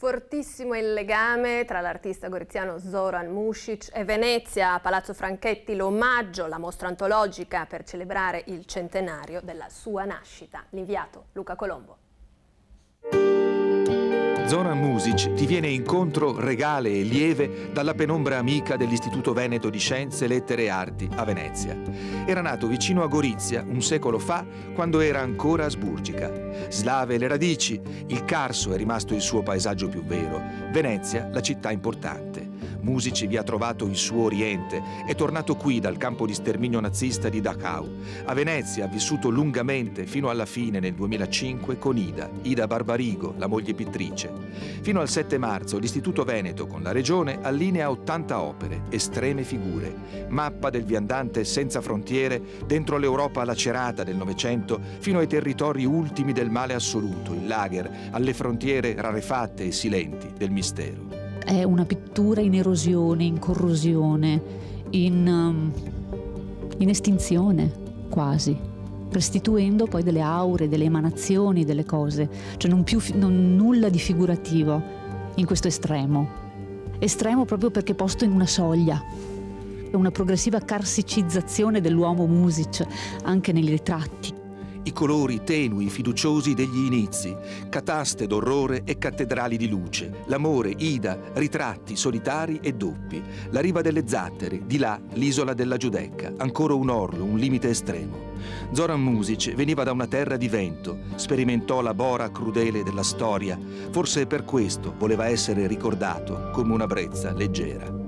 Fortissimo il legame tra l'artista goriziano Zoran Mušić e Venezia. A Palazzo Franchetti l'omaggio, la mostra antologica per celebrare il centenario della sua nascita. L'inviato Luca Colombo. Zoran Mušić ti viene incontro regale e lieve dalla penombra amica dell'Istituto Veneto di Scienze, Lettere e Arti a Venezia. Era nato vicino a Gorizia un secolo fa, quando era ancora asburgica. Slave le radici, il Carso è rimasto il suo paesaggio più vero, Venezia la città importante. Mušić vi ha trovato il suo oriente, è tornato qui dal campo di sterminio nazista di Dachau. A Venezia ha vissuto lungamente fino alla fine nel 2005 con Ida Barbarigo, la moglie pittrice. Fino al 7 marzo l'Istituto Veneto con la regione allinea 80 opere, estreme figure, mappa del viandante senza frontiere dentro l'Europa lacerata del Novecento fino ai territori ultimi del male assoluto, il lager, alle frontiere rarefatte e silenti del mistero. È una pittura in erosione, in corrosione, in estinzione quasi, restituendo poi delle aure, delle emanazioni, delle cose, cioè non nulla di figurativo in questo estremo proprio perché posto in una soglia. È una progressiva carsicizzazione dell'uomo Mušić anche nei ritratti. I colori tenui, fiduciosi degli inizi, cataste d'orrore e cattedrali di luce, l'amore, Ida, ritratti solitari e doppi, la riva delle Zattere, di là l'isola della Giudecca, ancora un orlo, un limite estremo. Zoran Mušić veniva da una terra di vento, sperimentò la bora crudele della storia, forse per questo voleva essere ricordato come una brezza leggera.